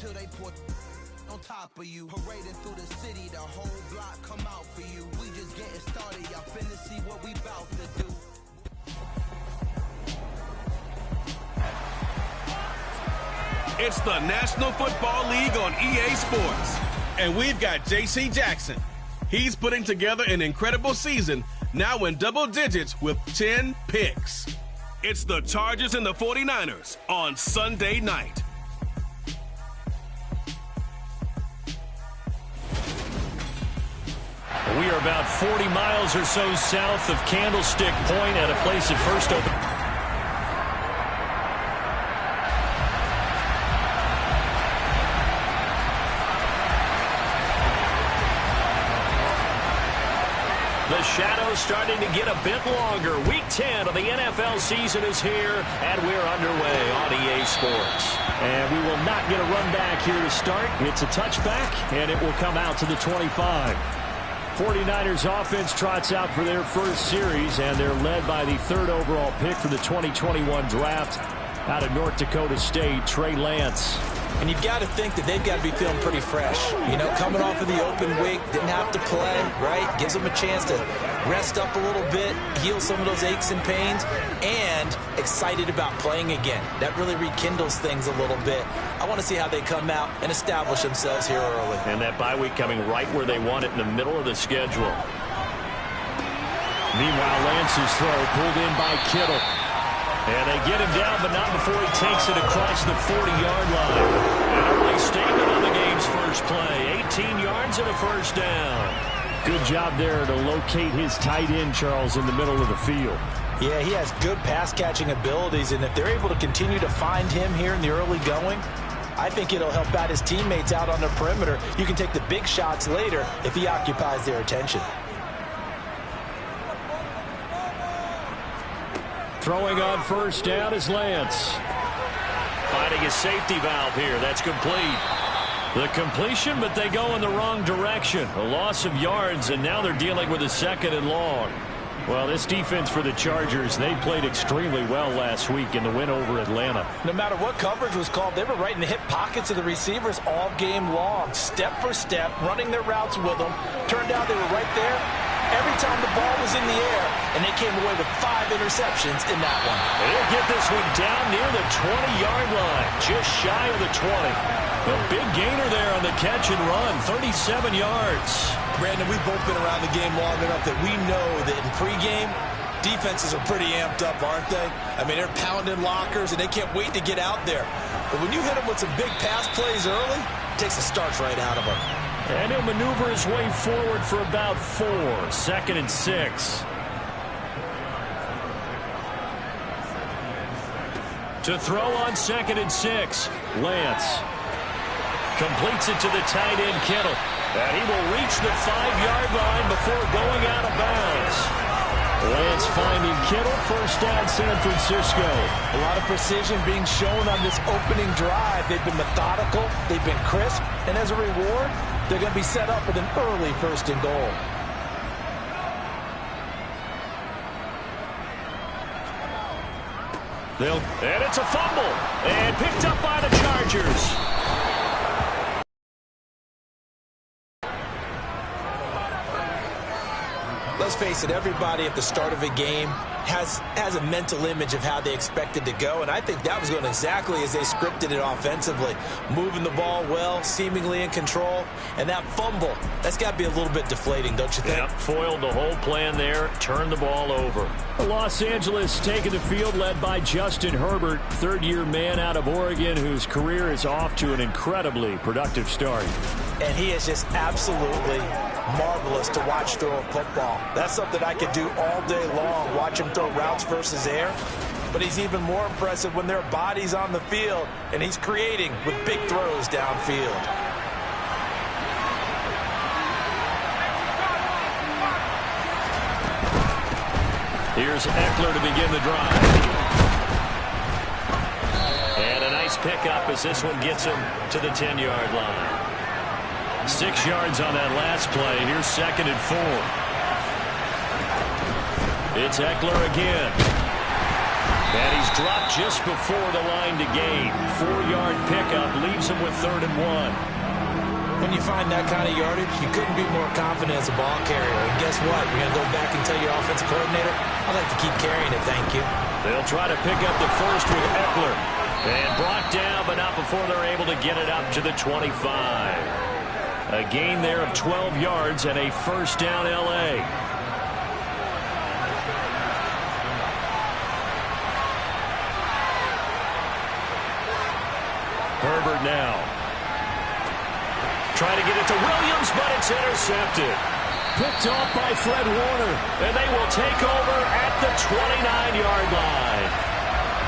till they put on top of you. Parading through the city, the whole block come out for you. We just getting started, y'all finna see what we about to do. It's the National Football League on EA Sports. And we've got J.C. Jackson. He's putting together an incredible season, now in double digits with 10 picks. It's the Chargers and the 49ers on Sunday night. We are about 40 miles or so south of Candlestick Point at a place that first opened. The shadow's starting to get a bit longer. Week 10 of the NFL season is here, and we're underway on EA Sports. And we will not get a run back here to start. It's a touchback, and it will come out to the 25. 49ers offense trots out for their first series, and they're led by the third overall pick for the 2021 draft out of North Dakota State, Trey Lance. And you've got to think that they've got to be feeling pretty fresh. You know, coming off of the open week, didn't have to play, right? Gives them a chance to rest up a little bit, heal some of those aches and pains, and excited about playing again. That really rekindles things a little bit. I want to see how they come out and establish themselves here early. And that bye week coming right where they want it, in the middle of the schedule. Meanwhile, Lance's throw pulled in by Kittle. And they get him down, but not before he takes it across the 40-yard line. An early statement on the game's first play. 18 yards and a first down. Good job there to locate his tight end, Charles, in the middle of the field. Yeah, he has good pass-catching abilities, and if they're able to continue to find him here in the early going, I think it'll help out his teammates out on the perimeter. You can take the big shots later if he occupies their attention. Throwing on first down is Lance. Finding a safety valve here. That's complete. The completion, but they go in the wrong direction. A loss of yards, and now they're dealing with a second and long. Well, this defense for the Chargers, they played extremely well last week in the win over Atlanta. No matter what coverage was called, they were right in the hip pockets of the receivers all game long. Step for step, running their routes with them. Turned out they were right there every time the ball was in the air, and they came away with 5 interceptions in that one. They'll get this one down near the 20-yard line, just shy of the 20. A big gainer there on the catch and run, 37 yards. Brandon, we've both been around the game long enough that we know that in pregame, defenses are pretty amped up, aren't they? I mean, they're pounding lockers, and they can't wait to get out there. But when you hit them with some big pass plays early, it takes the starch right out of them. And he'll maneuver his way forward for about 4. 2nd and 6. To throw on 2nd and 6, Lance. Completes it to the tight end, Kittle. And he will reach the 5-yard line before going out of bounds. Lance finding Kittle, first down San Francisco. A lot of precision being shown on this opening drive. They've been methodical, they've been crisp, and as a reward, they're going to be set up with an early 1st and goal. And it's a fumble, and picked up by the Chargers. Let's face it, everybody at the start of a game has a mental image of how they expected to go, and I think that was going exactly as they scripted it offensively. Moving the ball well, seemingly in control, and that fumble, that's got to be a little bit deflating, don't you think? Yep, foiled the whole plan there, turned the ball over. Los Angeles taking the field, led by Justin Herbert, third-year man out of Oregon, whose career is off to an incredibly productive start. And he is just absolutely marvelous to watch throw a football. That's something I could do all day long, watch him throw routes versus air. But he's even more impressive when there are bodies on the field, and he's creating with big throws downfield. Here's Eckler to begin the drive. And a nice pickup as this one gets him to the 10-yard line. 6 yards on that last play. Here's 2nd and 4. It's Eckler again. And he's dropped just before the line to gain. 4-yard pickup leaves him with 3rd and 1. When you find that kind of yardage, you couldn't be more confident as a ball carrier. And guess what? You're going to go back and tell your offensive coordinator, I'd like to keep carrying it, thank you. They'll try to pick up the first with Eckler. And brought down, but not before they're able to get it up to the 25. A gain there of 12 yards and a first down L.A. Herbert now. Trying to get it to Williams, but it's intercepted. Picked off by Fred Warner. And they will take over at the 29-yard line.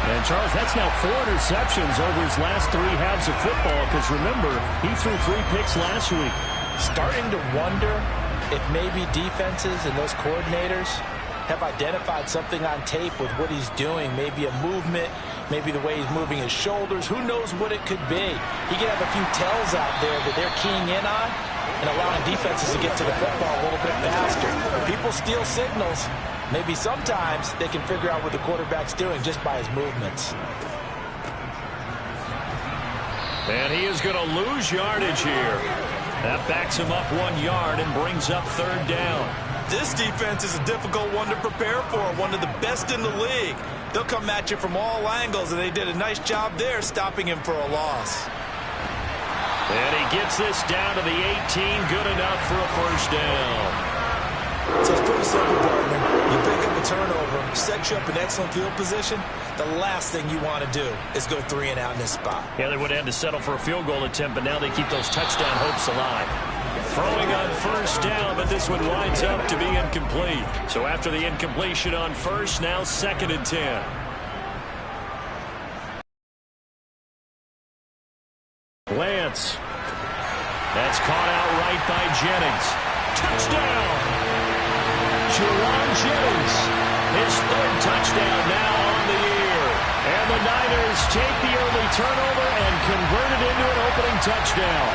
And, Charles, that's now 4 interceptions over his last 3 halves of football. Because, remember, he threw 3 picks last week. Starting to wonder if maybe defenses and those coordinators have identified something on tape with what he's doing. Maybe a movement, maybe the way he's moving his shoulders. Who knows what it could be? He could have a few tells out there that they're keying in on and allowing defenses to get to the football a little bit faster. People steal signals. Maybe sometimes they can figure out what the quarterback's doing just by his movements. And he is going to lose yardage here. That backs him up 1 yard and brings up 3rd down. This defense is a difficult one to prepare for, one of the best in the league. They'll come at you from all angles, and they did a nice job there stopping him for a loss. And he gets this down to the 18, good enough for a first down. So it's pretty simple, partner. You pick up a turnover, set you up in excellent field position. The last thing you want to do is go 3 and out in this spot. Yeah, they would have had to settle for a field goal attempt, but now they keep those touchdown hopes alive. Throwing on first down, but this one winds up to be incomplete. So after the incompletion on first, now 2nd and 10. Lance. That's caught out right by Jennings. Touchdown! Jerron Jennings, his 3rd touchdown now on the year. And the Niners take the early turnover and convert it into an opening touchdown.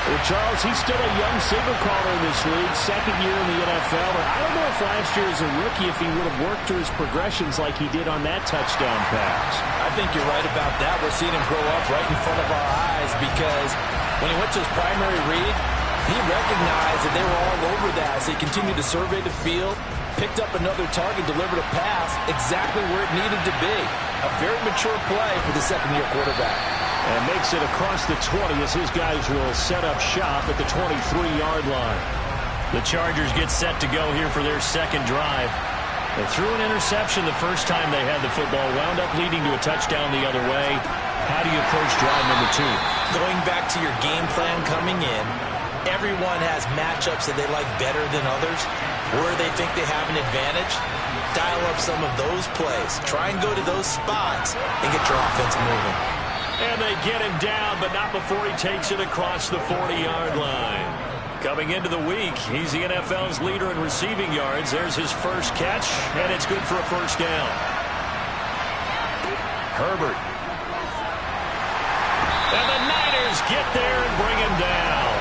Well, Charles, he's still a young signal caller in this league, 2nd year in the NFL. But I don't know if last year as a rookie, if he would have worked through his progressions like he did on that touchdown pass. I think you're right about that. We're seeing him grow up right in front of our eyes because when he went to his primary read, he recognized that they were all over that as they continued to survey the field, picked up another target, delivered a pass exactly where it needed to be. A very mature play for the 2nd-year quarterback. And makes it across the 20 as his guys will set up shop at the 23-yard line. The Chargers get set to go here for their 2nd drive. They threw an interception the first time they had the football, wound up leading to a touchdown the other way. How do you approach drive number 2? Going back to your game plan coming in, everyone has matchups that they like better than others, where they think they have an advantage. Dial up some of those plays. Try and go to those spots and get your offense moving. And they get him down, but not before he takes it across the 40-yard line. Coming into the week, he's the NFL's leader in receiving yards. There's his first catch, and it's good for a first down. Herbert. And the Niners get there and bring him down.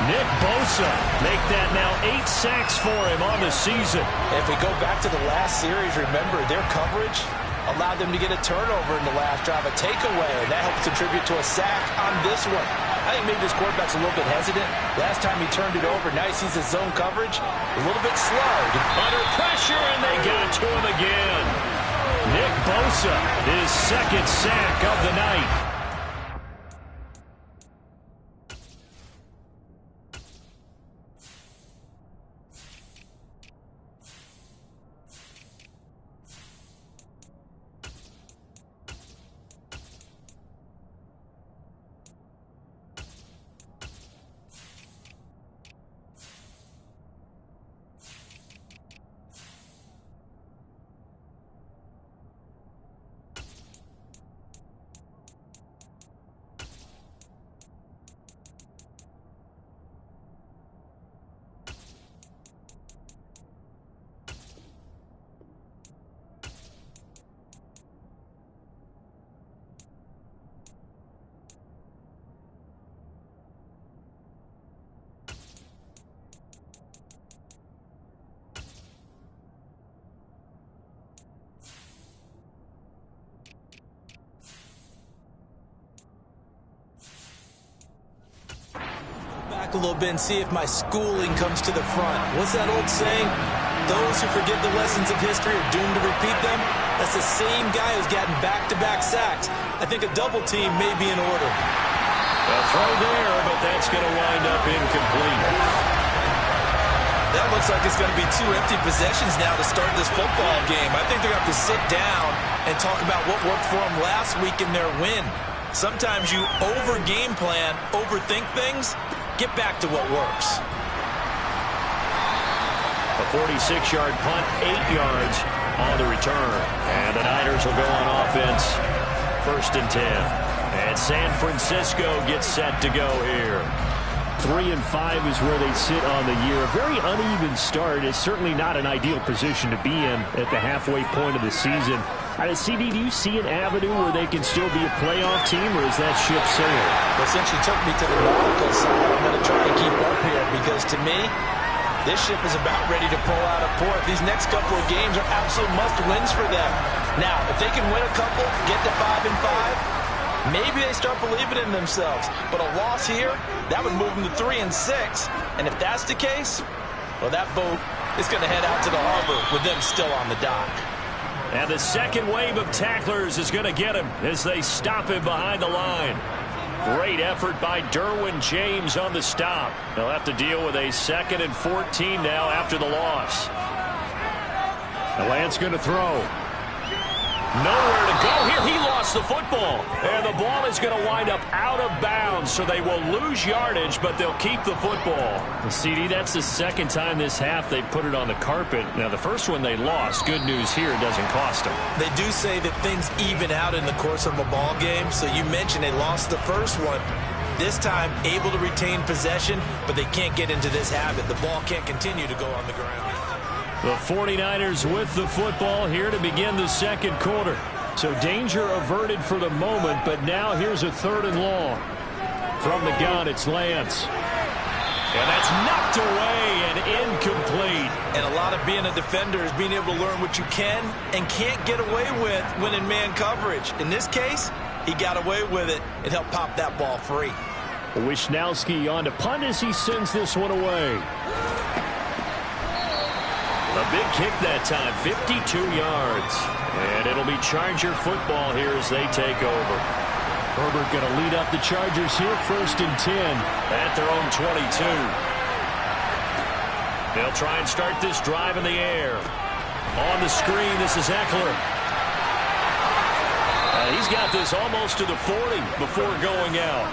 Nick Bosa make that now 8 sacks for him on the season. If we go back to the last series, remember, their coverage allowed them to get a turnover in the last drive, a takeaway, and that helps contribute to a sack on this one. I think maybe this quarterback's a little bit hesitant. Last time he turned it over, now he sees his zone coverage a little bit slow. Under pressure, and they got to him again. Nick Bosa, his 2nd sack of the night. back a little bit and see if my schooling comes to the front. What's that old saying? Those who forget the lessons of history are doomed to repeat them. That's the same guy who's gotten back-to-back sacks. I think a double team may be in order. A throw there, but that's going to wind up incomplete. That looks like it's going to be 2 empty possessions now to start this football game. I think they're going to have to sit down and talk about what worked for them last week in their win. Sometimes you over-game plan, overthink things, get back to what works. A 46-yard punt, 8 yards on the return. And the Niners will go on offense, 1st and 10. And San Francisco gets set to go here. 3-5 is where they sit on the year. A very uneven start. Is certainly not an ideal position to be in at the halfway point of the season. CD, do you see an avenue where they can still be a playoff team, or is that ship sailed? Well, since you took me to the nautical side, I'm going to try and keep up here because to me, this ship is about ready to pull out of port. These next couple of games are absolute must-wins for them. Now, if they can win a couple, get to 5-5, maybe they start believing in themselves. But a loss here, that would move them to 3-6. And if that's the case, well, that boat is going to head out to the harbor with them still on the dock. And the second wave of tacklers is going to get him as they stop him behind the line. Great effort by Derwin James on the stop. They'll have to deal with a 2nd and 14 now after the loss. Lance going to throw. Nowhere to go here. He lost the football. And the ball is going to wind up out of bounds, so they will lose yardage, but they'll keep the football. CD, that's the second time this half they've put it on the carpet. Now, the first one they lost. Good news here, it doesn't cost them. They do say that things even out in the course of a ball game. So you mentioned they lost the first one. This time, able to retain possession, but they can't get into this habit. The ball can't continue to go on the ground. The 49ers with the football here to begin the second quarter. So danger averted for the moment, but now here's a 3rd and long. From the gun, it's Lance. And that's knocked away and incomplete. And a lot of being a defender is being able to learn what you can and can't get away with when in man coverage. In this case, he got away with it and helped pop that ball free. Wisnowski on to punt as he sends this one away. A big kick that time, 52 yards. And it'll be Charger football here as they take over. Herbert going to lead up the Chargers here, 1st and 10. At their own 22. They'll try and start this drive in the air. On the screen, this is Eckler. He's got this almost to the 40 before going out.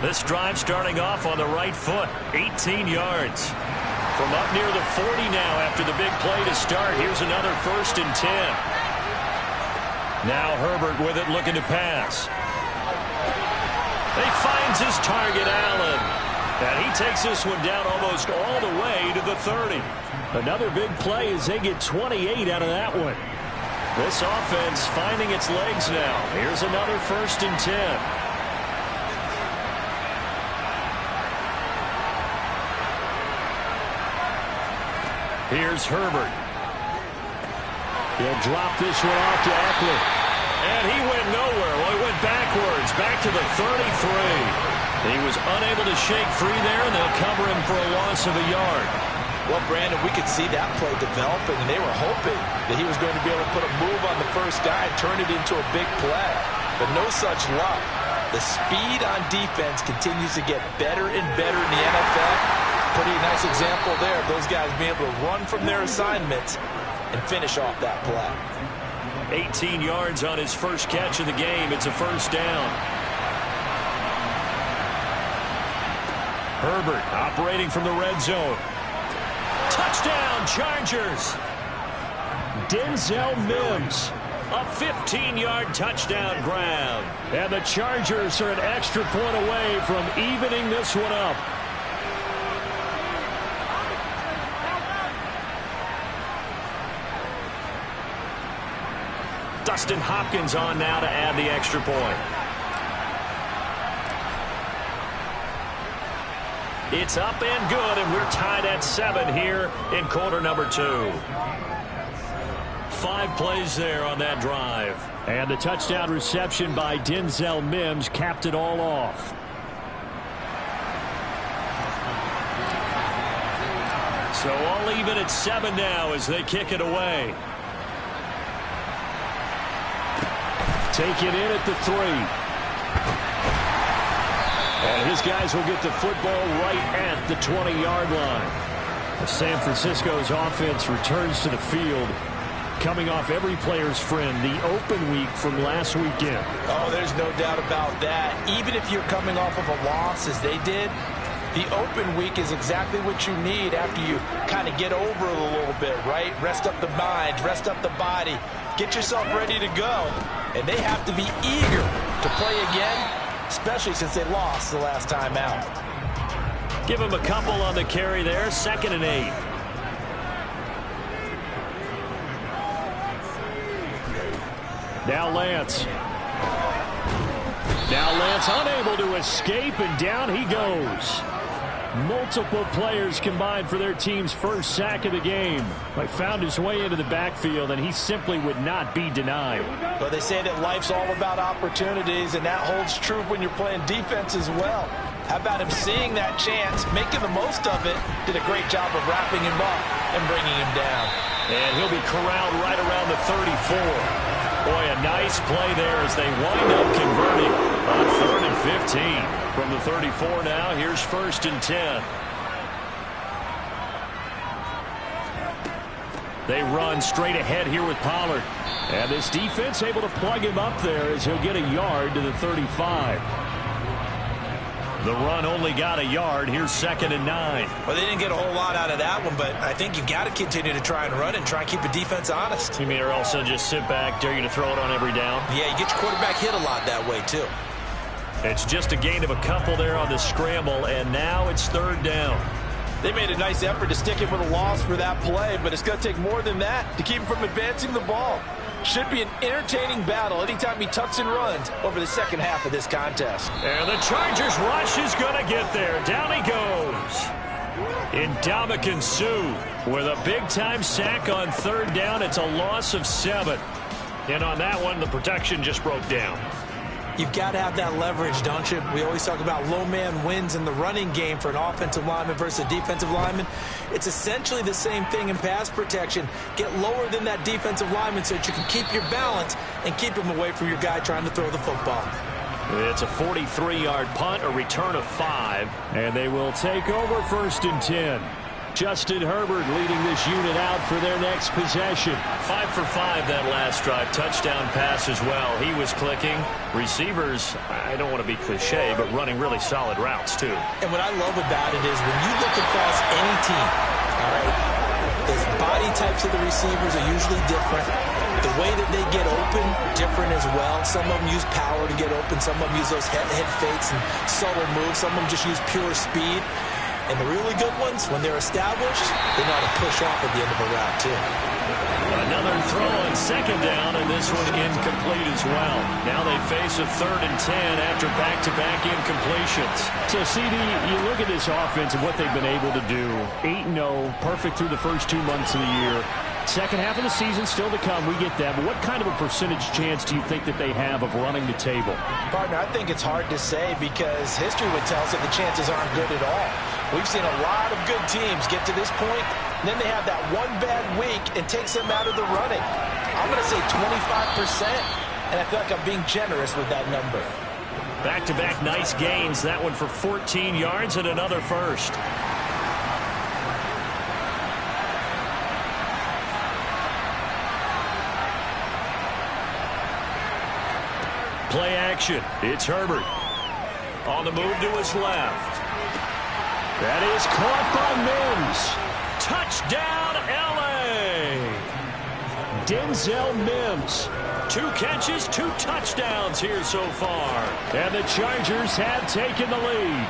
This drive starting off on the right foot, 18 yards. From up near the 40 now after the big play to start. Here's another 1st and 10. Now Herbert with it looking to pass. He finds his target, Allen. And he takes this one down almost all the way to the 30. Another big play as they get 28 out of that one. This offense finding its legs now. Here's another 1st and 10. Here's Herbert. He'll drop this one off to Eckler. And he went nowhere. Well, he went backwards, back to the 33. He was unable to shake free there, and they'll cover him for a loss of a yard. Well, Brandon, we could see that play developing, and they were hoping that he was going to be able to put a move on the first guy and turn it into a big play. But no such luck. The speed on defense continues to get better and better in the NFL. Pretty nice example there of those guys being able to run from their assignments and finish off that play. 18 yards on his first catch of the game. It's a 1st down. Herbert operating from the red zone. Touchdown, Chargers. Denzel Mims. A 15-yard touchdown grab. And the Chargers are an extra point away from evening this one up. Dustin Hopkins on now to add the extra point. It's up and good, and we're tied at 7 here in quarter number 2. 5 plays there on that drive. And the touchdown reception by Denzel Mims capped it all off. So all even at 7 now as they kick it away. Take it in at the 3. And his guys will get the football right at the 20-yard line. San Francisco's offense returns to the field, coming off every player's friend, the open week from last weekend. Oh, there's no doubt about that. Even if you're coming off of a loss as they did, the open week is exactly what you need after you kind of get over it a little bit, right? Rest up the mind, rest up the body, get yourself ready to go. And they have to be eager to play again, especially since they lost the last time out. Give him a couple on the carry there, 2nd and 8. Now Lance. Now Lance unable to escape, and down he goes. Multiple players combined for their team's first sack of the game. He found his way into the backfield, and he simply would not be denied. Well, they say that life's all about opportunities, and that holds true when you're playing defense as well. How about him seeing that chance, making the most of it, did a great job of wrapping him up and bringing him down. And he'll be corralled right around the 34. Boy, a nice play there as they wind up converting on 3rd and 15. From the 34 now, here's 1st and 10. They run straight ahead here with Pollard. And this defense able to plug him up there as he'll get a yard to the 35. The run only got a yard. Here's 2nd and 9. Well, they didn't get a whole lot out of that one, but I think you've got to continue to try and run and try and keep the defense honest. You mean or also just sit back, dare you to throw it on every down? Yeah, you get your quarterback hit a lot that way, too. It's just a gain of a couple there on the scramble, and now it's 3rd down. They made a nice effort to stick him with a loss for that play, but it's going to take more than that to keep him from advancing the ball. Should be an entertaining battle anytime he tucks and runs over the second half of this contest. And the Chargers rush is going to get there. Down he goes. Ndamukong Suh with a big-time sack on 3rd down. It's a loss of 7. And on that one, the protection just broke down. You've got to have that leverage, don't you? We always talk about low man wins in the running game for an offensive lineman versus a defensive lineman. It's essentially the same thing in pass protection. Get lower than that defensive lineman so that you can keep your balance and keep him away from your guy trying to throw the football. It's a 43-yard punt, a return of 5. And they will take over 1st and 10. Justin Herbert leading this unit out for their next possession. 5 for 5 that last drive. Touchdown pass as well. He was clicking. Receivers, I don't want to be cliche, but running really solid routes too. And what I love about it is when you look across any team, all right, the body types of the receivers are usually different. The way that they get open, different as well. Some of them use power to get open. Some of them use those head fakes and subtle moves. Some of them just use pure speed. And the really good ones, when they're established, they know how to push off at the end of a route, too. Another throw on 2nd down, and this one incomplete as well. Now they face a 3rd and 10 after back-to-back incompletions. So, CD, you look at this offense and what they've been able to do. 8-0, perfect through the first 2 months of the year. Second half of the season still to come. We get that. But what kind of a percentage chance do you think that they have of running the table? Partner, I think it's hard to say because history would tell us that the chances aren't good at all. We've seen a lot of good teams get to this point, and then they have that one bad week and takes them out of the running. I'm going to say 25%, and I feel like I'm being generous with that number. Back-to-back nice gains. That one for 14 yards and another first. Play action. It's Herbert. On the move to his left. That is caught by Mims. Touchdown, L.A. Denzel Mims. 2 catches, 2 touchdowns here so far. And the Chargers have taken the lead.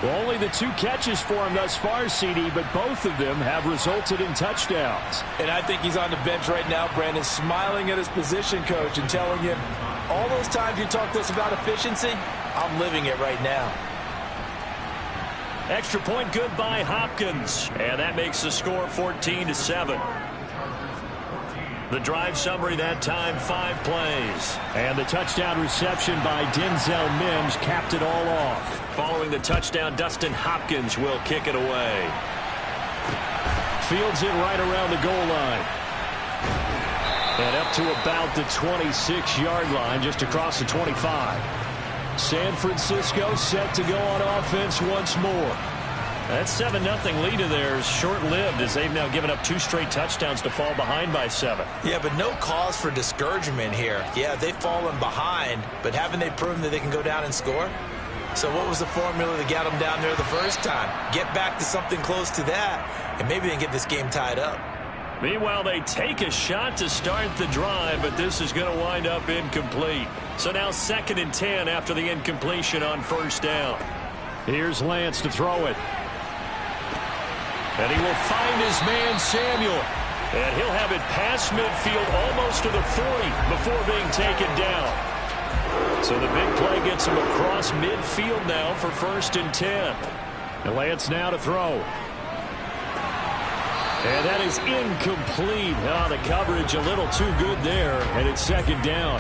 Well, only the 2 catches for him thus far, CD, but both of them have resulted in touchdowns. And I think he's on the bench right now, Brandon, smiling at his position coach and telling him, all those times you talk to us about efficiency, I'm living it right now. Extra point good by Hopkins. And that makes the score 14-7. The drive summary that time, 5 plays. And the touchdown reception by Denzel Mims capped it all off. Following the touchdown, Dustin Hopkins will kick it away. Fields it right around the goal line. And up to about the 26-yard line, just across the 25. San Francisco set to go on offense once more. That 7-0 lead of theirs short-lived as they've now given up 2 straight touchdowns to fall behind by 7. Yeah, but no cause for discouragement here. Yeah, they've fallen behind, but haven't they proven that they can go down and score? So what was the formula that got them down there the first time? Get back to something close to that, and maybe they can get this game tied up. Meanwhile, they take a shot to start the drive, but this is going to wind up incomplete. So now 2nd and 10 after the incompletion on 1st down. Here's Lance to throw it. And he will find his man, Samuel. And he'll have it past midfield almost to the 40 before being taken down. So the big play gets him across midfield now for 1st and 10. And Lance now to throw. And that is incomplete. Oh, the coverage a little too good there, and it's 2nd down.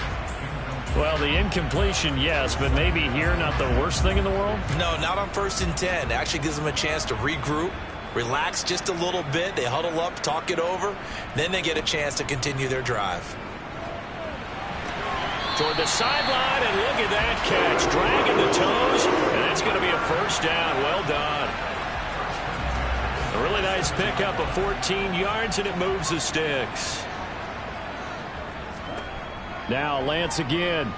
Well, the incompletion, yes, but maybe here not the worst thing in the world? No, not on 1st and 10. It actually gives them a chance to regroup, relax just a little bit. They huddle up, talk it over. Then they get a chance to continue their drive. Toward the sideline, and look at that catch. Dragging the toes, and that's going to be a 1st down. Well done. A really nice pickup of 14 yards, and it moves the sticks. Now Lance again.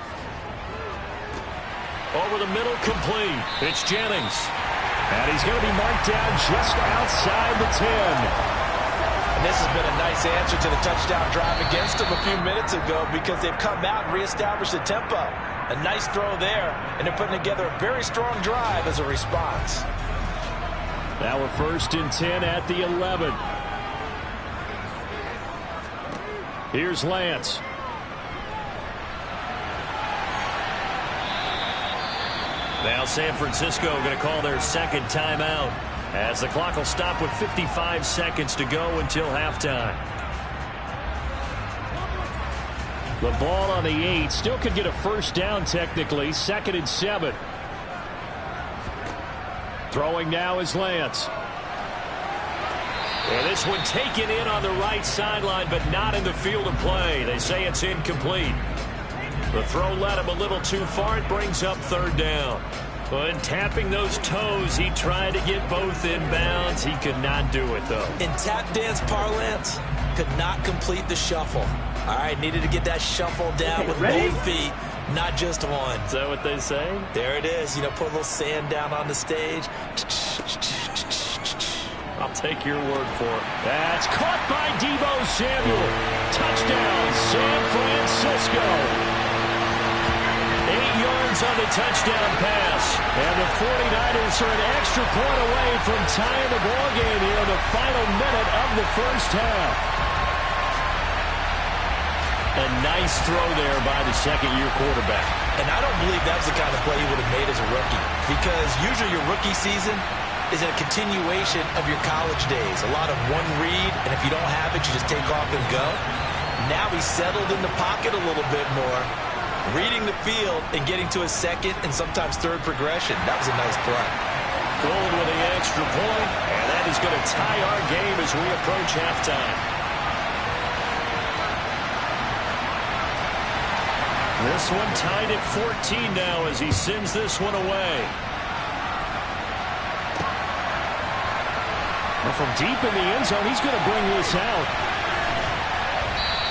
Over the middle, complete. It's Jennings. And he's going to be marked down just outside the 10. And this has been a nice answer to the touchdown drive against them a few minutes ago because they've come out and reestablished the tempo. A nice throw there, and they're putting together a very strong drive as a response. Now we're 1st and 10 at the 11. Here's Lance. Now San Francisco going to call their 2nd timeout as the clock will stop with 55 seconds to go until halftime. The ball on the 8. Still could get a 1st down technically. 2nd and 7. Throwing now is Lance. And this one taken in on the right sideline, but not in the field of play. They say it's incomplete. The throw led him a little too far. It brings up 3rd down. But tapping those toes, he tried to get both inbounds. He could not do it, though. In tap dance parlance, could not complete the shuffle. All right, needed to get that shuffle down with both feet, not just one. Is that what they say? There it is. You know, put a little sand down on the stage. I'll take your word for it. That's caught by Deebo Samuel. Touchdown, San Francisco. 8 yards on the touchdown pass. And the 49ers are an extra point away from tying the ball game here in the final minute of the 1st half. A nice throw there by the 2nd-year quarterback. And I don't believe that's the kind of play he would have made as a rookie. Because usually your rookie season is a continuation of your college days. A lot of one read, and if you don't have it, you just take off and go. Now he's settled in the pocket a little bit more, reading the field and getting to his 2nd and sometimes 3rd progression. That was a nice play. Going with the extra point, and that is going to tie our game as we approach halftime. This one tied at 14 now as he sends this one away. Well, from deep in the end zone, he's going to bring this out.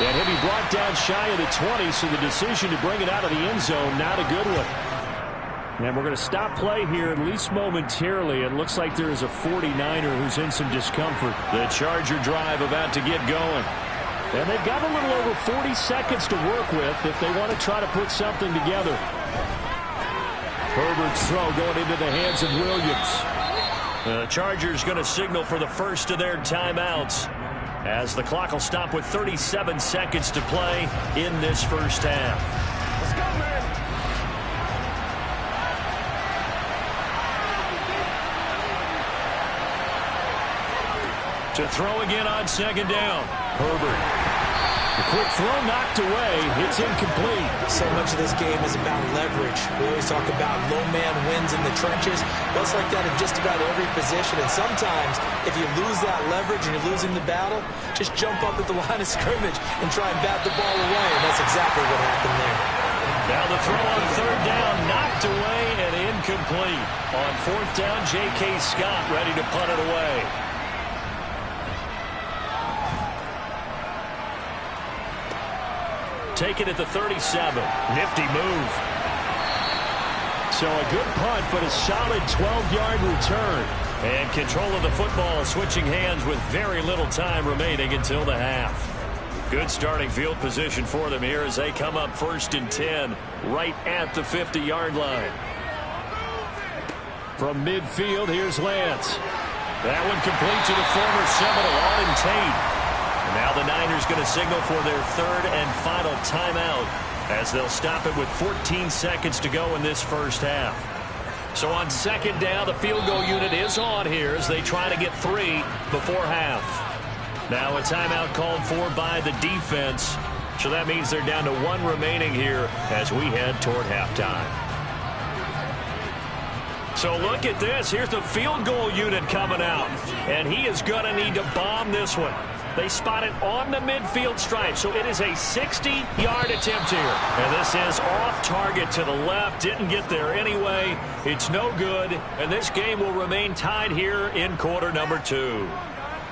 And he'll be brought down shy of the 20, so the decision to bring it out of the end zone, not a good one. And we're going to stop play here, at least momentarily. It looks like there is a 49er who's in some discomfort. The Charger drive about to get going. And they've got a little over 40 seconds to work with if they want to try to put something together. Herbert's throw going into the hands of Williams. The Chargers going to signal for the first of their timeouts as the clock will stop with 37 seconds to play in this 1st half. Let's go, man. To throw again on 2nd down. Herbert. The quick throw knocked away. It's incomplete. So much of this game is about leverage. We always talk about low man wins in the trenches. Well, it's like that in just about every position. And sometimes, if you lose that leverage and you're losing the battle, just jump up at the line of scrimmage and try and bat the ball away. And that's exactly what happened there. Now the throw on third down, knocked away and incomplete. On fourth down, J.K. Scott ready to punt it away. Take it at the 37. Nifty move. So a good punt, but a solid 12-yard return. And control of the football switching hands with very little time remaining until the half. Good starting field position for them here as they come up 1st and 10 right at the 50-yard line. From midfield, here's Lance. That one complete to the former Seminole, Auden Tate. And now the Niners going to signal for their third and final timeout as they'll stop it with 14 seconds to go in this first half. So on second down, the field goal unit is on here as they try to get 3 before half. Now a timeout called for by the defense. So that means they're down to 1 remaining here as we head toward halftime. So look at this. Here's the field goal unit coming out. And he is going to need to bomb this one. They spot it on the midfield stripe, so it is a 60-yard attempt here. And this is off target to the left. Didn't get there anyway. It's no good, and this game will remain tied here in quarter number 2.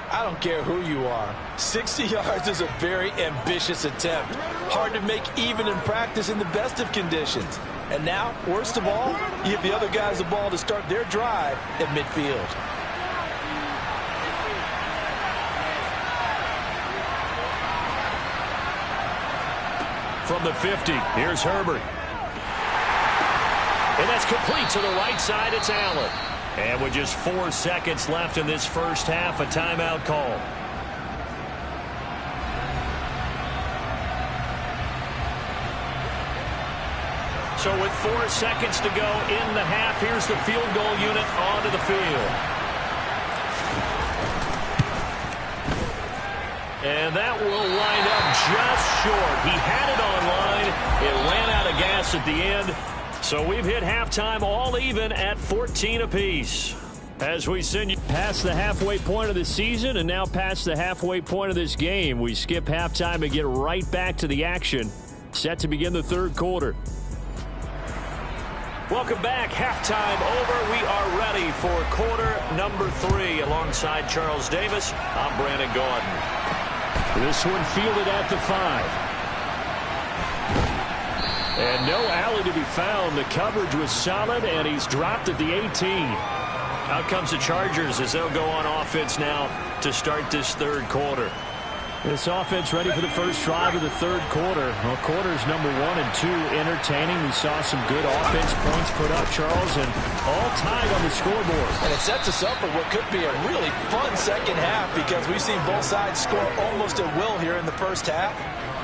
I don't care who you are. 60 yards is a very ambitious attempt. Hard to make even in practice in the best of conditions. And now, worst of all, you give the other guys the ball to start their drive at midfield. From the 50, here's Herbert. And that's complete to the right side. It's Allen. And with just 4 seconds left in this first half, a timeout call. So with 4 seconds to go in the half, here's the field goal unit onto the field. And that will wind up just short. He had it on line. It ran out of gas at the end. So we've hit halftime all even at 14 apiece. As we send you past the halfway point of the season and now past the halfway point of this game, we skip halftime and get right back to the action. Set to begin the third quarter. Welcome back. Halftime over. We are ready for quarter number 3. Alongside Charles Davis, I'm Brandon Gaudin. This one fielded at the 5. And no alley to be found. The coverage was solid, and he's dropped at the 18. Out comes the Chargers as they'll go on offense now to start this third quarter. This offense ready for the first drive of the third quarter. Well, quarters number 1 and 2 entertaining. We saw some good offense points put up, Charles, and all tied on the scoreboard. And it sets us up for what could be a really fun second half because we've seen both sides score almost at will here in the first half.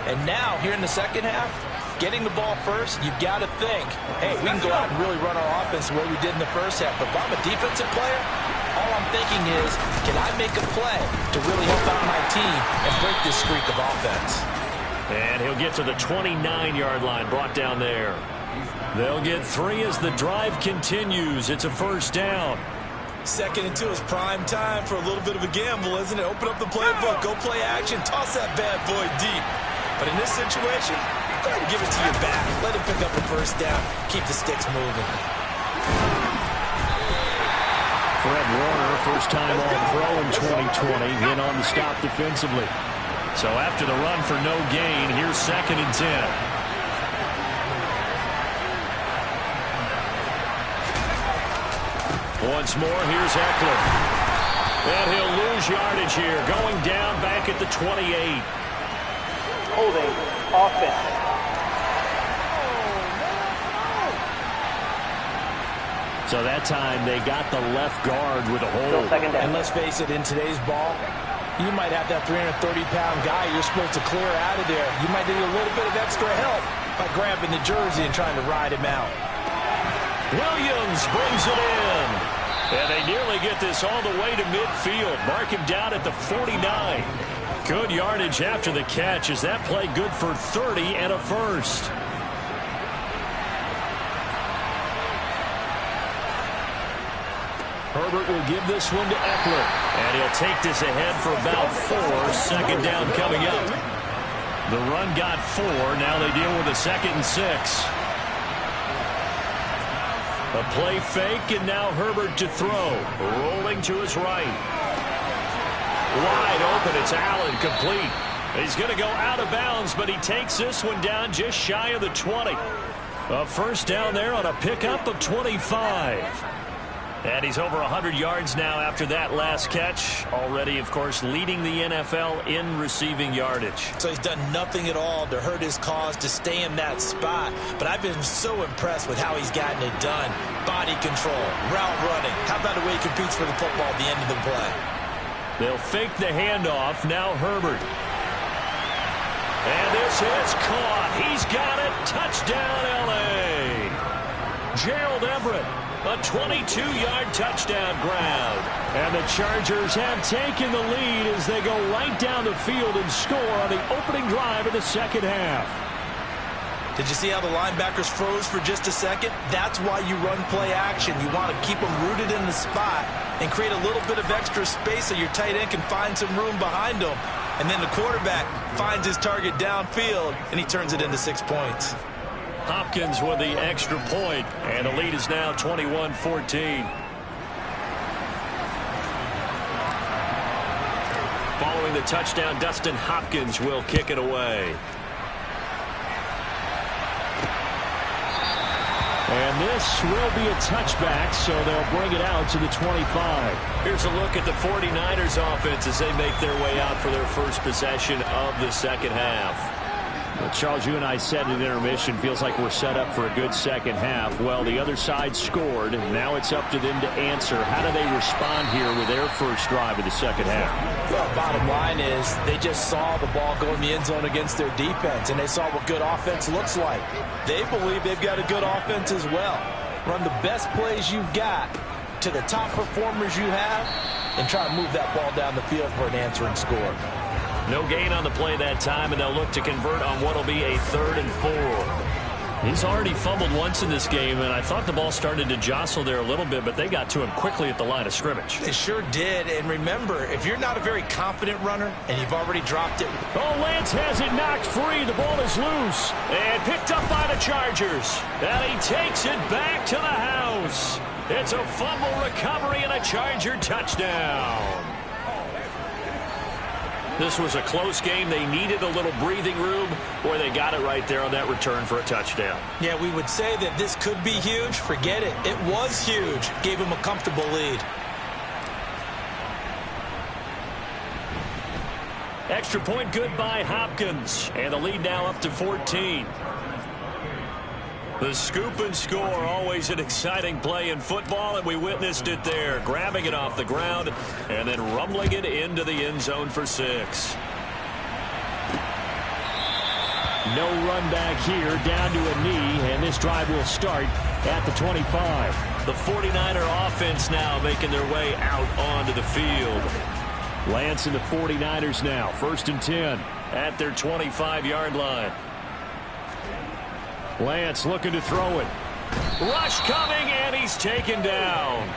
And now, here in the second half, getting the ball first, you've got to think, hey, we can go out and really run our offense the way we did in the first half. But if I'm a defensive player, all I'm thinking is, can I make a play to really help out my team and break this streak of offense? And he'll get to the 29-yard line, brought down there. They'll get 3 as the drive continues. It's a first down. 2nd and 2 is prime time for a little bit of a gamble, isn't it? Open up the playbook, go play action, toss that bad boy deep. But in this situation, go ahead and give it to your back. Let him pick up a first down. Keep the sticks moving. Fred Warner, first time All-Pro in 2020, in on the stop defensively. So after the run for no gain, here's 2nd and 10. Once more, here's Eckler. And he'll lose yardage here, going down back at the 28. Holding, offense. So that time they got the left guard with a hold. And let's face it, in today's ball, you might have that 330-pound guy you're supposed to clear out of there. You might need a little bit of extra help by grabbing the jersey and trying to ride him out. Williams brings it in. And they nearly get this all the way to midfield. Mark him down at the 49. Good yardage after the catch. Is that play good for 30 and a first? Herbert will give this one to Eckler. And he'll take this ahead for about 4. Second down coming up. The run got 4. Now they deal with a 2nd and 6. A play fake, and now Herbert to throw. Rolling to his right. Wide open. It's Allen, complete. He's going to go out of bounds, but he takes this one down just shy of the 20. A first down there on a pickup of 25. And he's over 100 yards now after that last catch. Already, of course, leading the NFL in receiving yardage. So he's done nothing at all to hurt his cause, to stay in that spot. But I've been so impressed with how he's gotten it done. Body control, route running. How about the way he competes for the football at the end of the play? They'll fake the handoff. Now Herbert. And this is caught. He's got it. Touchdown, L.A. Gerald Everett. A 22-yard touchdown ground. And the Chargers have taken the lead as they go right down the field and score on the opening drive of the second half. Did you see how the linebackers froze for just a second? That's why you run play action. You want to keep them rooted in the spot and create a little bit of extra space so your tight end can find some room behind him. And then the quarterback finds his target downfield, and he turns it into 6 points. Hopkins with the extra point, and the lead is now 21-14. Following the touchdown, Dustin Hopkins will kick it away. And this will be a touchback, so they'll bring it out to the 25. Here's a look at the 49ers offense as they make their way out for their first possession of the second half. Well, Charles, you and I said in intermission, feels like we're set up for a good second half. Well, the other side scored. Now it's up to them to answer. How do they respond here with their first drive of the second half? Well, bottom line is they just saw the ball go in the end zone against their defense, and they saw what good offense looks like. They believe they've got a good offense as well. Run the best plays you've got to the top performers you have and try to move that ball down the field for an answering score. No gain on the play that time, and they'll look to convert on what will be a 3rd and 4. He's already fumbled once in this game, and I thought the ball started to jostle there a little bit, but they got to him quickly at the line of scrimmage. They sure did, and remember, if you're not a very confident runner and you've already dropped it. Oh, Lance has it knocked free. The ball is loose and picked up by the Chargers. And he takes it back to the house. It's a fumble recovery and a Charger touchdown. This was a close game. They needed a little breathing room. Boy, they got it right there on that return for a touchdown. Yeah, we would say that this could be huge. Forget it. It was huge. Gave him a comfortable lead. Extra point good by Hopkins. And the lead now up to 14. The scoop and score, always an exciting play in football, and we witnessed it there. Grabbing it off the ground and then rumbling it into the end zone for 6. No run back here, down to a knee, and this drive will start at the 25. The 49er offense now making their way out onto the field. Lance and the 49ers now, 1st and 10. At their 25-yard line. Lance looking to throw it. Rush coming, and he's taken down.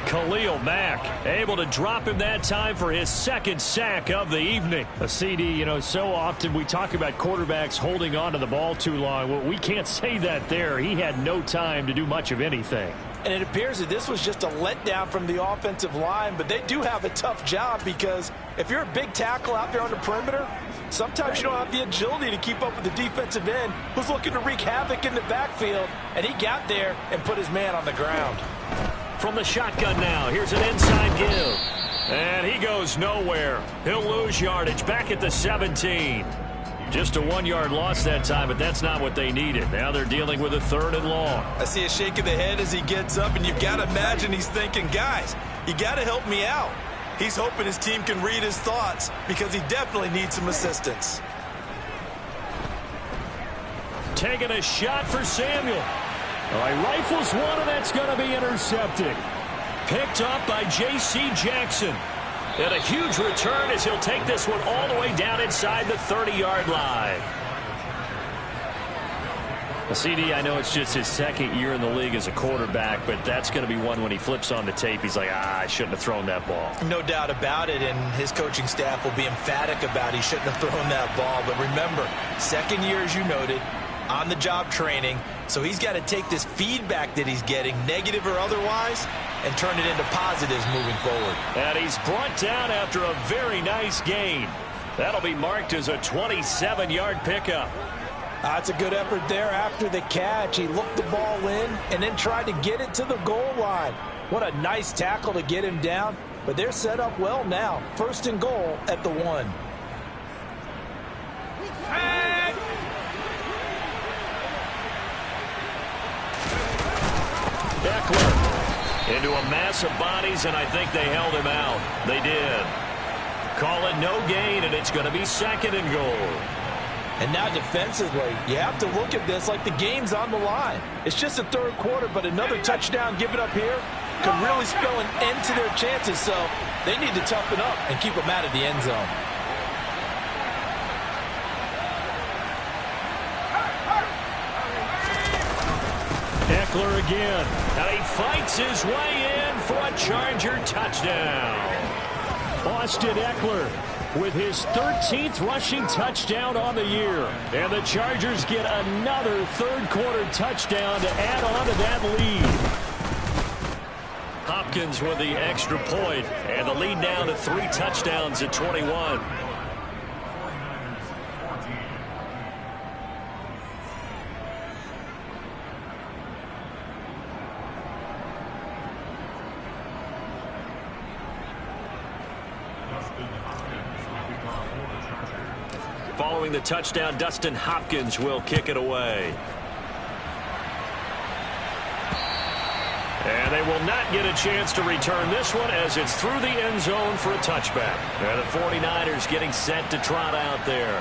Khalil Mack able to drop him that time for his 2nd sack of the evening. A CD, you know, so often we talk about quarterbacks holding on to the ball too long. Well, we can't say that there. He had no time to do much of anything. And it appears that this was just a letdown from the offensive line, but they do have a tough job because if you're a big tackle out there on the perimeter, sometimes you don't have the agility to keep up with the defensive end who's looking to wreak havoc in the backfield, and he got there and put his man on the ground. From the shotgun now, here's an inside give. And he goes nowhere. He'll lose yardage back at the 17. Just a 1-yard loss that time, but that's not what they needed. Now they're dealing with a 3rd and long. I see a shake of the head as he gets up, and you've got to imagine he's thinking, guys, you got to help me out. He's hoping his team can read his thoughts because he definitely needs some assistance. Taking a shot for Samuel. All right, rifles one, and that's going to be intercepted. Picked up by J.C. Jackson. And a huge return as he'll take this one all the way down inside the 30-yard line. CD, I know it's just his second year in the league as a quarterback, but that's going to be one when he flips on the tape. He's like, I shouldn't have thrown that ball. No doubt about it, and his coaching staff will be emphatic about he shouldn't have thrown that ball. But remember, second year, as you noted, on-the-job training, so he's got to take this feedback that he's getting, negative or otherwise, and turn it into positives moving forward. And he's brought down after a very nice gain. That'll be marked as a 27-yard pickup. That's a good effort there after the catch. He looked the ball in and then tried to get it to the goal line. What a nice tackle to get him down. But they're set up well now. First and goal at the 1. Eckler into a mass of bodies, and I think they held him out. They did. Call it no gain, and it's going to be second and goal. And now defensively, you have to look at this like the game's on the line. It's just the third quarter, but another touchdown given up here could really spell an end to their chances, so they need to toughen up and keep them out of the end zone. Eckler again, and he fights his way in for a Charger touchdown. Austin Eckler with his 13th rushing touchdown on the year. And the Chargers get another third-quarter touchdown to add on to that lead. Hopkins with the extra point, and the lead down to 3 touchdowns at 21. Following the touchdown, Dustin Hopkins will kick it away. And they will not get a chance to return this one as it's through the end zone for a touchback. And the 49ers getting set to trot out there.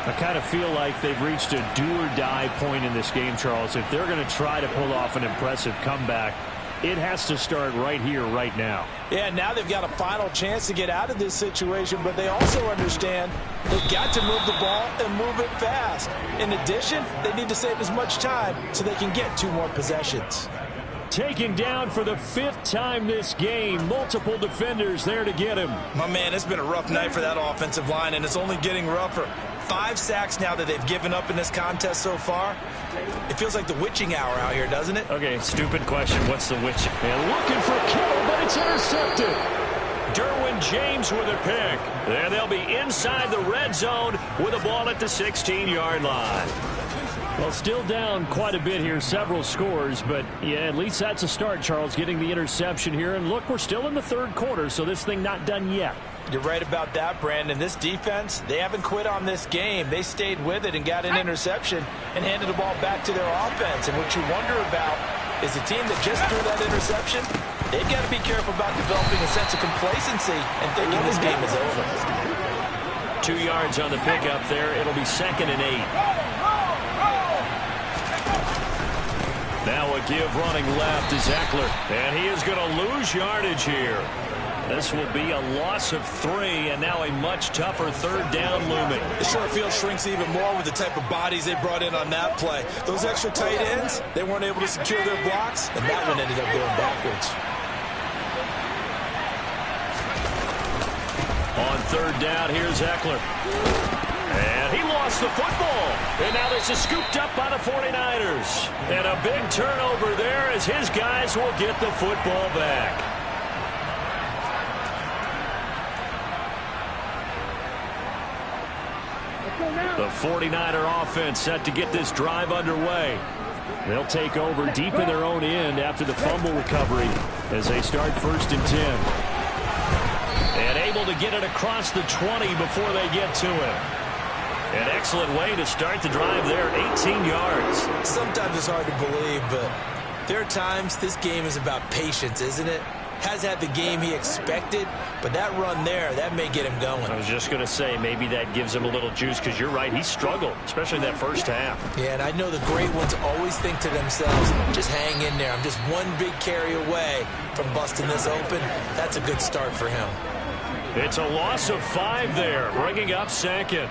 I kind of feel like they've reached a do-or-die point in this game, Charles. If they're going to try to pull off an impressive comeback, it has to start right here, right now. Yeah, now they've got a final chance to get out of this situation, but they also understand they've got to move the ball and move it fast. In addition, they need to save as much time so they can get 2 more possessions. Taken down for the 5th time this game. Multiple defenders there to get him. My man, it's been a rough night for that offensive line, and it's only getting rougher. 5 sacks now that they've given up in this contest so far. It feels like the witching hour out here, doesn't it? Okay, stupid question. What's the witching? And looking for Kittle, but it's intercepted. Derwin James with a pick. And they'll be inside the red zone with a ball at the 16-yard line. Well, still down quite a bit here, several scores, but yeah, at least that's a start, Charles, getting the interception here. And look, we're still in the third quarter, so this thing not done yet. You're right about that, Brandon. This defense, they haven't quit on this game. They stayed with it and got an interception and handed the ball back to their offense. And what you wonder about is the team that just threw that interception, they've got to be careful about developing a sense of complacency and thinking this game is over. 2 yards on the pickup there. It'll be second and 8. Now a give running left is Eckler, and he is going to lose yardage here. This will be a loss of 3, and now a much tougher third down looming. The short field shrinks even more with the type of bodies they brought in on that play. Those extra tight ends, they weren't able to secure their blocks, and that one ended up going backwards. On third down, here's Eckler. And he lost the football. And now this is scooped up by the 49ers. And a big turnover there as his guys will get the football back. The 49er offense set to get this drive underway. They'll take over deep in their own end after the fumble recovery as they start 1st and 10. And able to get it across the 20 before they get to it. An excellent way to start the drive there, 18 yards. Sometimes it's hard to believe, but there are times this game is about patience, isn't it? Has had the game he expected, but that run there, that may get him going. I was just going to say, maybe that gives him a little juice, because you're right, he struggled, especially that first half. Yeah, and I know the great ones always think to themselves, just hang in there. I'm just one big carry away from busting this open. That's a good start for him. It's a loss of 5 there, bringing up second.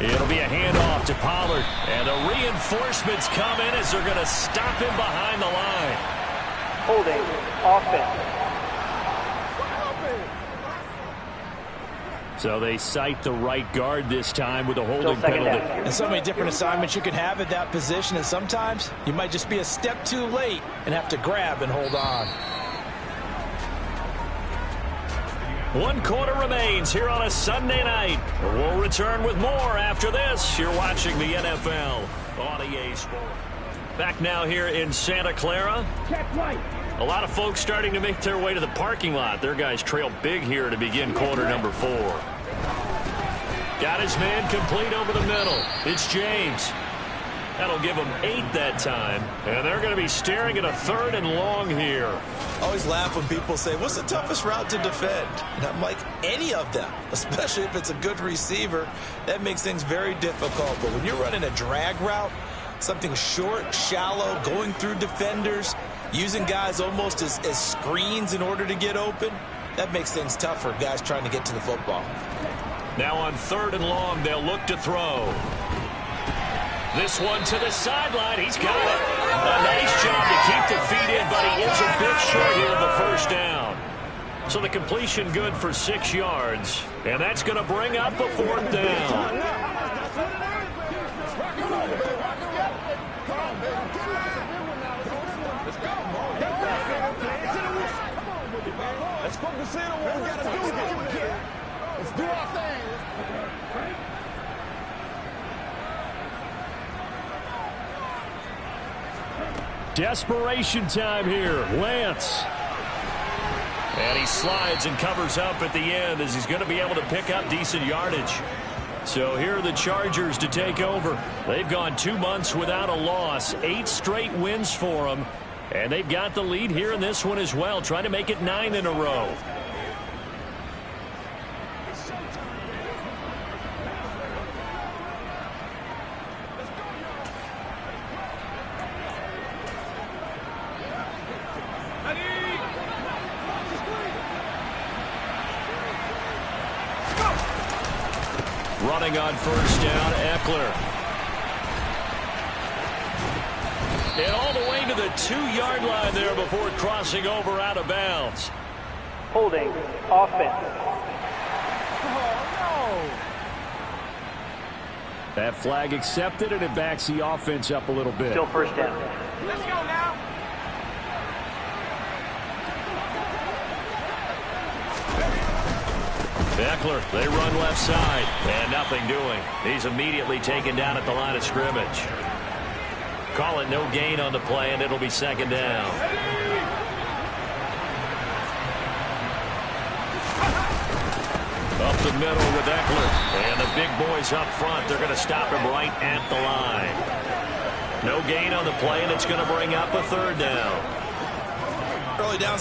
It'll be a handoff to Pollard. And the reinforcements come in as they're going to stop him behind the line. Holding, offense. So they cite the right guard this time with a holding penalty. And so many different assignments you can have at that position, and sometimes you might just be a step too late and have to grab and hold on. 1 quarter remains here on a Sunday night. We'll return with more after this. You're watching the NFL on EA Sports. Back now here in Santa Clara. A lot of folks starting to make their way to the parking lot. Their guys trail big here to begin quarter number 4. Got his man complete over the middle. It's James. That'll give them 8 that time. And they're going to be staring at a 3rd and long here. I always laugh when people say, what's the toughest route to defend? And I'm like, any of them, especially if it's a good receiver. That makes things very difficult. But when you're running a drag route, something short, shallow, going through defenders, using guys almost as screens in order to get open, that makes things tough for guys trying to get to the football. Now on 3rd and long, they'll look to throw. This one to the sideline. He's got it. A nice job to keep the feet in, but he is a bit short here of the first down. So the completion good for 6 yards, and that's going to bring up a 4th down. Let's focus in on what we got to do. Let's do our thing. Desperation time here. Lance. And he slides and covers up at the end as he's going to be able to pick up decent yardage. So here are the Chargers to take over. They've gone 2 months without a loss. 8 straight wins for them. And they've got the lead here in this one as well, trying to make it 9 in a row. Running on first down, Eckler. And all the way to the 2-yard line there before crossing over out of bounds. Holding, offense. That flag accepted, and it backs the offense up a little bit. Still first down. Let's go now. Eckler, they run left side, and nothing doing. He's immediately taken down at the line of scrimmage. Call it no gain on the play, and it'll be 2nd down. Up the middle with Eckler, and the big boys up front. They're going to stop him right at the line. No gain on the play, and it's going to bring up a 3rd down. Early down.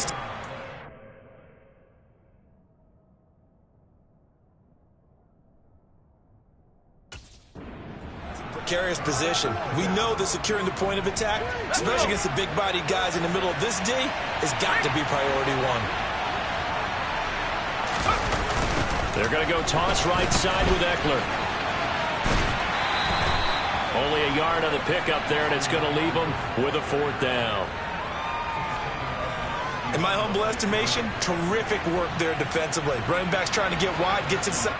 Precarious position. We know that securing the point of attack, especially against the big-bodied guys in the middle of this D, has got to be priority 1. They're going to go toss right side with Eckler. Only a yard on the pickup there, and it's going to leave them with a 4th down. In my humble estimation, terrific work there defensively. Running backs trying to get wide, gets inside.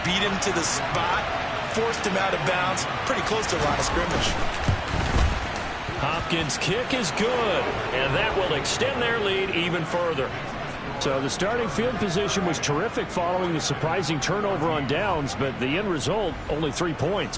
beat him to the spot, forced him out of bounds, pretty close to the line of scrimmage. Hopkins' kick is good, and that will extend their lead even further. So the starting field position was terrific following the surprising turnover on downs, but the end result, only 3 points.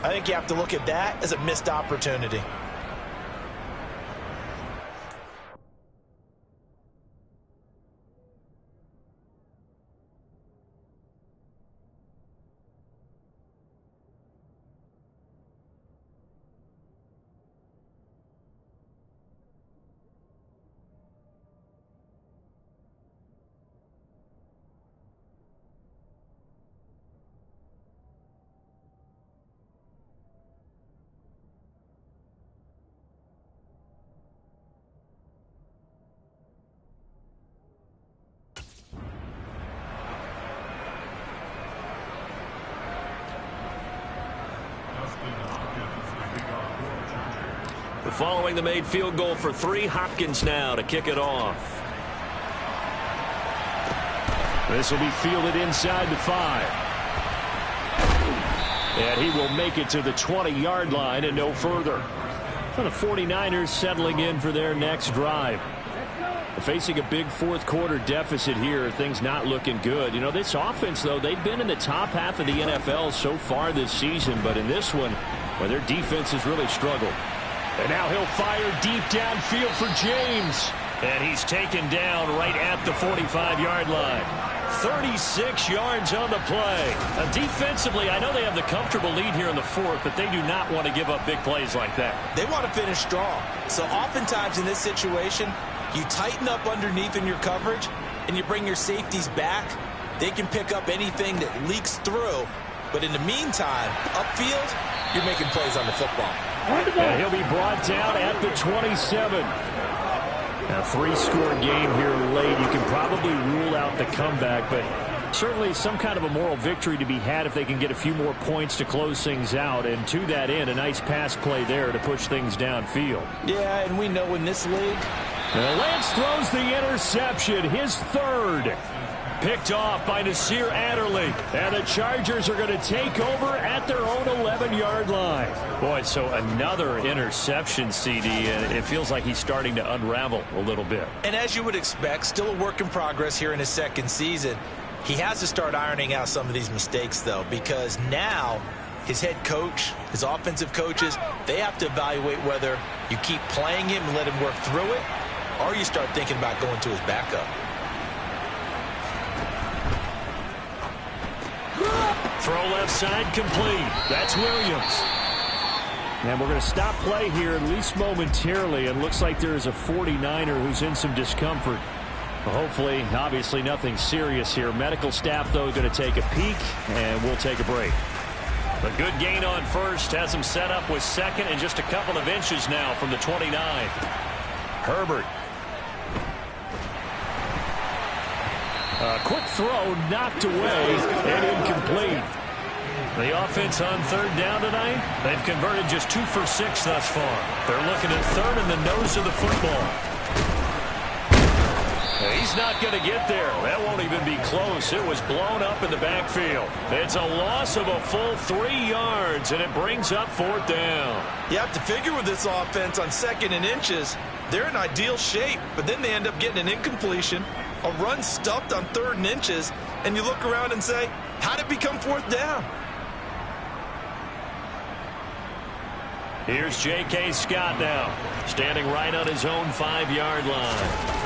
I think you have to look at that as a missed opportunity. Following the made field goal for 3, Hopkins now to kick it off. This will be fielded inside the 5. And he will make it to the 20-yard line and no further. So the 49ers settling in for their next drive. Facing a big fourth-quarter deficit here, things not looking good. You know, this offense, though, they've been in the top half of the NFL so far this season, but in this one, well, their defense has really struggled. And now he'll fire deep downfield for James. And he's taken down right at the 45-yard line. 36 yards on the play. Defensively, I know they have the comfortable lead here in the fourth, but they do not want to give up big plays like that. They want to finish strong. So oftentimes in this situation, you tighten up underneath in your coverage, and you bring your safeties back. They can pick up anything that leaks through. But in the meantime, upfield, you're making plays on the football. And he'll be brought down at the 27. A 3-score game here late. You can probably rule out the comeback, but certainly some kind of a moral victory to be had if they can get a few more points to close things out. And to that end, a nice pass play there to push things downfield. Yeah, and we know in this league. Lance throws the interception, his 3rd. Picked off by Nasir Adderley. And the Chargers are going to take over at their own 11-yard line. Boy, so another interception, CD, and it feels like he's starting to unravel a little bit. And as you would expect, still a work in progress here in his second season. He has to start ironing out some of these mistakes, though, because now his head coach, his offensive coaches, they have to evaluate whether you keep playing him and let him work through it, or you start thinking about going to his backup. Throw left side complete. That's Williams. And we're going to stop play here, at least momentarily. It looks like there is a 49er who's in some discomfort. Well, hopefully, obviously nothing serious here. Medical staff, though, going to take a peek, and we'll take a break. A good gain on first. Has him set up with second and just a couple of inches now from the 29. Herbert. A quick throw knocked away and incomplete. The offense on 3rd down tonight, they've converted just 2 for 6 thus far. They're looking at 3rd and the nose of the football. He's not going to get there. That won't even be close. It was blown up in the backfield. It's a loss of a full 3 yards, and it brings up 4th down. You have to figure with this offense on 2nd and inches, they're in ideal shape, but then they end up getting an incompletion, a run stuffed on 3rd and inches, and you look around and say, how'd it become 4th down? Here's J.K. Scott now, standing right on his own 5-yard line.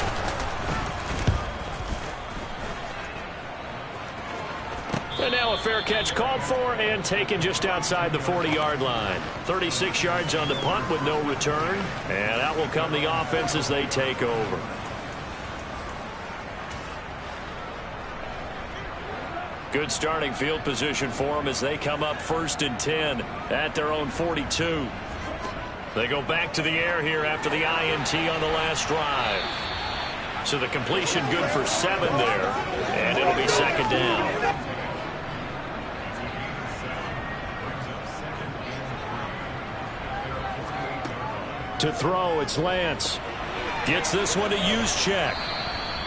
And now a fair catch called for and taken just outside the 40-yard line. 36 yards on the punt with no return. And out will come the offense as they take over. Good starting field position for them as they come up 1st and 10 at their own 42. They go back to the air here after the INT on the last drive. So the completion good for 7 there. And it'll be 2nd down. To throw, it's Lance. Gets this one to Juszczyk.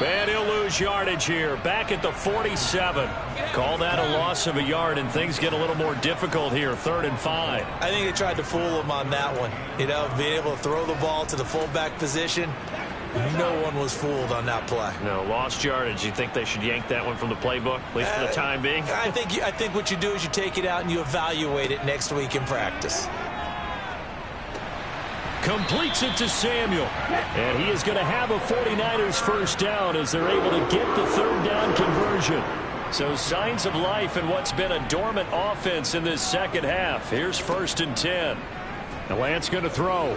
And he'll lose yardage here. Back at the 47. Call that a loss of a yard, and things get a little more difficult here. 3rd and 5. I think they tried to fool him on that one. You know, being able to throw the ball to the fullback position. No one was fooled on that play. No, lost yardage. You think they should yank that one from the playbook, at least for the time being? I think what you do is you take it out and you evaluate it next week in practice. Completes it to Samuel. And he is going to have a 49ers first down as they're able to get the 3rd down conversion. So signs of life in what's been a dormant offense in this second half. Here's 1st and 10. And Lance going to throw.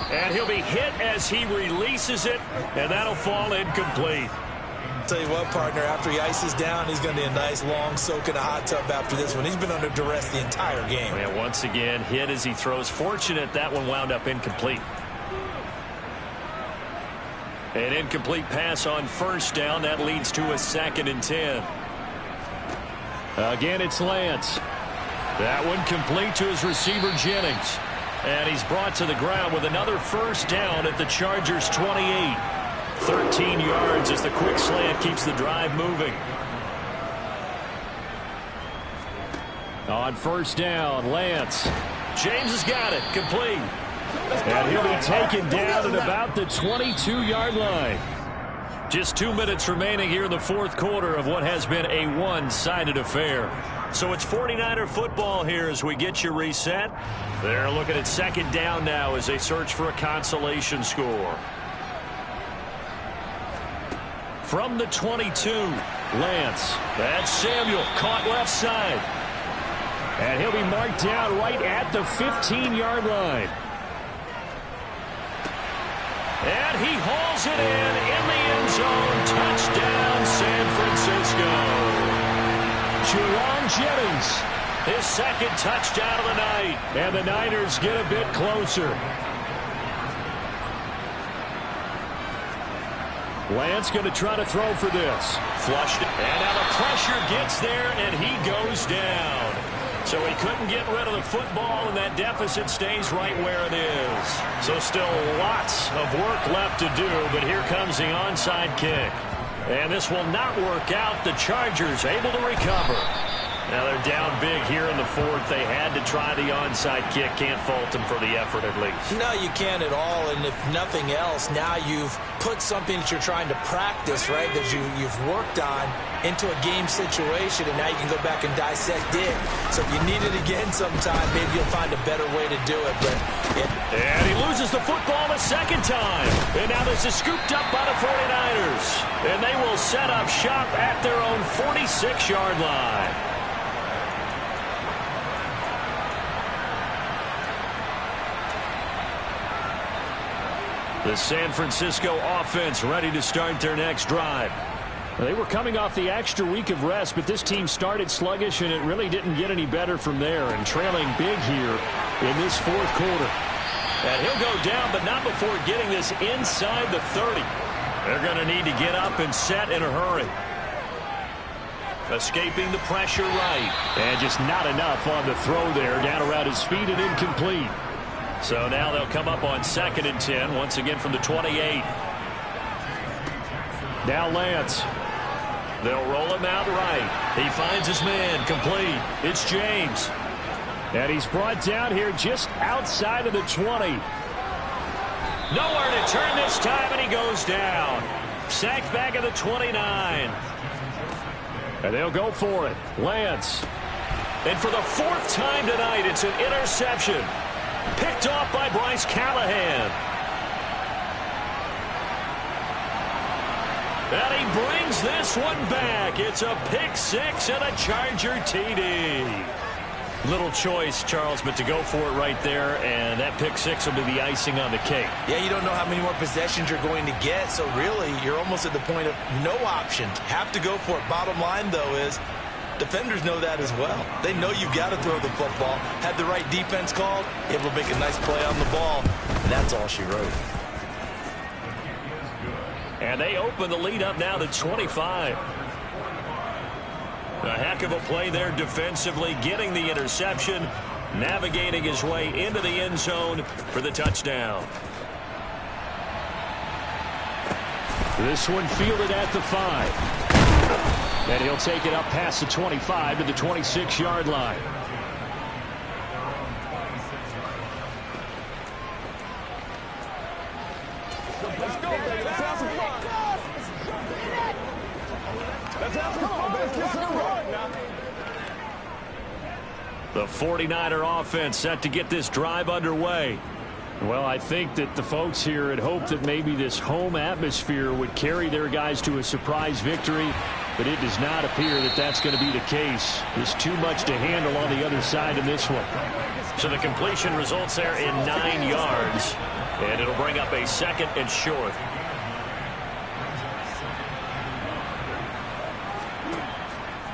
And he'll be hit as he releases it, and that'll fall incomplete. Tell you what, partner, after he ices down, he's going to be a nice long soak in a hot tub after this one. He's been under duress the entire game. Yeah, once again, hit as he throws. Fortunate that one wound up incomplete. An incomplete pass on 1st down. That leads to a 2nd and 10. Again, it's Lance. That one complete to his receiver, Jennings. And he's brought to the ground with another 1st down at the Chargers' 28. 13 yards as the quick slant keeps the drive moving. On 1st down, Lance. James has got it. Complete. And he'll be taken down at about the 22-yard line. Just 2 minutes remaining here in the 4th quarter of what has been a one-sided affair. So it's 49er football here as we get you reset. They're looking at 2nd down now as they search for a consolation score. From the 22, Lance. That's Samuel, caught left side. And he'll be marked down right at the 15-yard line. And he hauls it in the end zone. Touchdown, San Francisco. Juwan Jennings, his 2nd touchdown of the night. And the Niners get a bit closer. Lance going to try to throw for this. Flushed it. And now the pressure gets there, and he goes down. So he couldn't get rid of the football, and that deficit stays right where it is. So still lots of work left to do, but here comes the onside kick. And this will not work out. The Chargers able to recover. Now they're down big here in the 4th. They had to try the onside kick. Can't fault them for the effort at least. No, you can't at all. And if nothing else, now you've put something that you're trying to practice, right, that you've worked on into a game situation, and now you can go back and dissect it. So if you need it again sometime, maybe you'll find a better way to do it. And he loses the football a 2nd time. And now this is scooped up by the 49ers. And they will set up shop at their own 46-yard line. The San Francisco offense ready to start their next drive. They were coming off the extra week of rest, but this team started sluggish, and it really didn't get any better from there, and trailing big here in this 4th quarter. And he'll go down, but not before getting this inside the 30. They're going to need to get up and set in a hurry. Escaping the pressure right. And just not enough on the throw there, down around his feet and incomplete. So now they'll come up on 2nd and 10, once again from the 28. Now Lance. They'll roll him out right. He finds his man, complete. It's James. And he's brought down here just outside of the 20. Nowhere to turn this time, and he goes down. Sacked back at the 29. And they'll go for it. Lance. And for the fourth time tonight, it's an interception. Picked off by Bryce Callahan. And he brings this one back. It's a pick six and a Charger TD. Little choice, Charles, but to go for it right there, and that pick six will be the icing on the cake. Yeah, you don't know how many more possessions you're going to get, so really you're almost at the point of no options. Have to go for it. Bottom line, though, is defenders know that as well. They know you've got to throw the football. Had the right defense called, able to make a nice play on the ball, and that's all she wrote. And they open the lead up now to 25. A heck of a play there defensively, getting the interception, navigating his way into the end zone for the touchdown. This one fielded at the 5. And he'll take it up past the 25 to the 26-yard line. Let's go, baby. Let's have some fun. Let's have some fun, baby. Let's get right now. The 49er offense set to get this drive underway. Well, I think that the folks here had hoped that maybe this home atmosphere would carry their guys to a surprise victory, but it does not appear that that's going to be the case. There's too much to handle on the other side in this one. So the completion results there in 9 yards, and it'll bring up a second and short.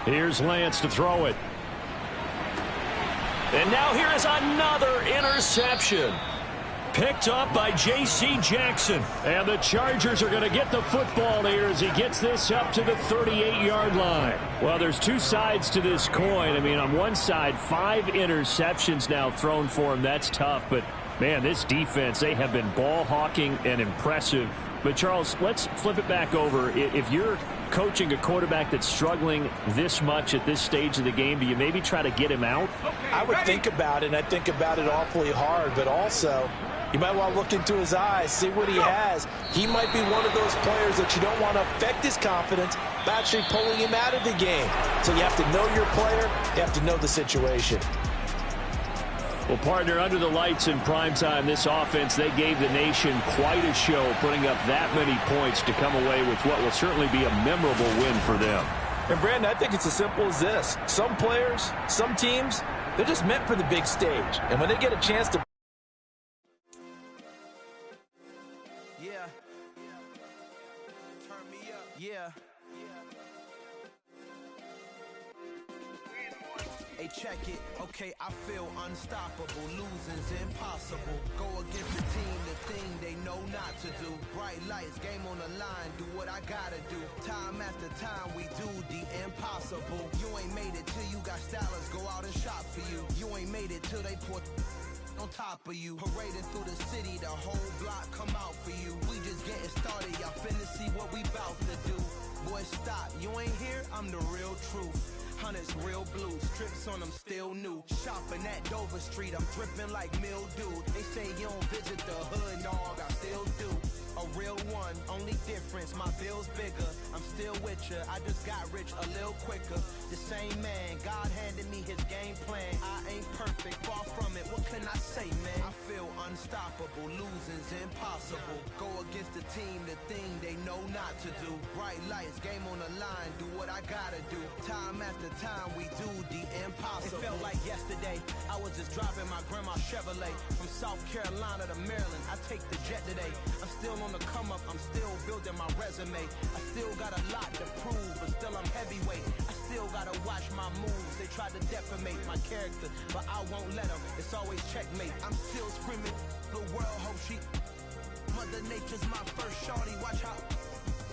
Here's Lance to throw it. And now here is another interception. Picked up by J.C. Jackson. And the Chargers are going to get the football here as he gets this up to the 38-yard line. Well, there's two sides to this coin. I mean, on one side, 5 interceptions now thrown for him. That's tough. But, man, this defense, they have been ball hawking and impressive. But, Charles, let's flip it back over. If you're coaching a quarterback that's struggling this much at this stage of the game, do you maybe try to get him out? I would think about it, and I think about it awfully hard, but also you might want to look into his eyes, see what he has. He might be one of those players that you don't want to affect his confidence by actually pulling him out of the game. So you have to know your player, you have to know the situation. Well, partner, under the lights in primetime, this offense, they gave the nation quite a show, putting up that many points to come away with what will certainly be a memorable win for them. And, Brandon, I think it's as simple as this. Some players, some teams, they're just meant for the big stage. And when they get a chance to... Yeah. Turn me up. Yeah. Hey, check it. Okay, I feel unstoppable. Losing's impossible. Go against the team, the thing they know not to do. Bright lights, game on the line. Do what I gotta do. Time after time, we do the impossible. You ain't made it till you got stylers go out and shop for you. You ain't made it till they put on top of you. Parading through the city, the whole block come out for you. We just getting started, y'all finna see what we bout to do. Boy, stop, you ain't here, I'm the real truth. Hunters real blue, strips on them still new. Shopping at Dover Street, I'm dripping like mildew. They say you don't visit the hood, dog, I still do. A real one, only difference, my bill's bigger. I'm still with ya, I just got rich a little quicker. The same man, God handed me his game plan. I ain't perfect, far from it, what can I say, man? I feel unstoppable, losing's impossible. Go against the team, the thing they know not to do. Bright lights, game on the line, do what I gotta do. Time after time, we do the impossible. It felt like yesterday, I was just driving my grandma's Chevrolet. From South Carolina to Maryland, I take the jet today. I'm still on the come up, I'm still building my resume. I still got a lot to prove, but still I'm heavyweight. I still gotta watch my moves. They try to defamate my character, but I won't let them. It's always checkmate. I'm still screaming, the world hope she. Mother Nature's my first shorty. Watch how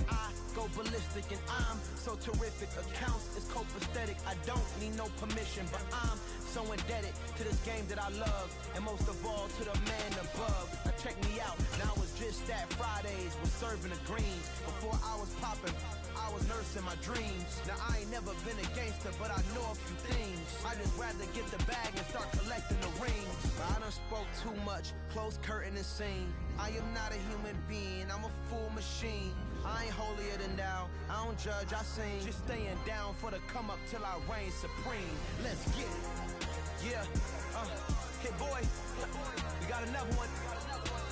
I go ballistic, and I'm so terrific. Accounts is copacetic. I don't need no permission, but I'm so indebted to this game that I love, and most of all to the man above. Now check me out. Now it's just that Fridays was serving the greens. Before I was popping, I was nursing my dreams. Now I ain't never been a gangster, but I know a few things. I just rather get the bag and start collecting the rings. But I done spoke too much, close curtain and scene. I am not a human being, I'm a full machine. I ain't holier than thou, I don't judge, I sing. Just staying down for the come up till I reign supreme. Let's get it. Yeah, hey boy, we got another one.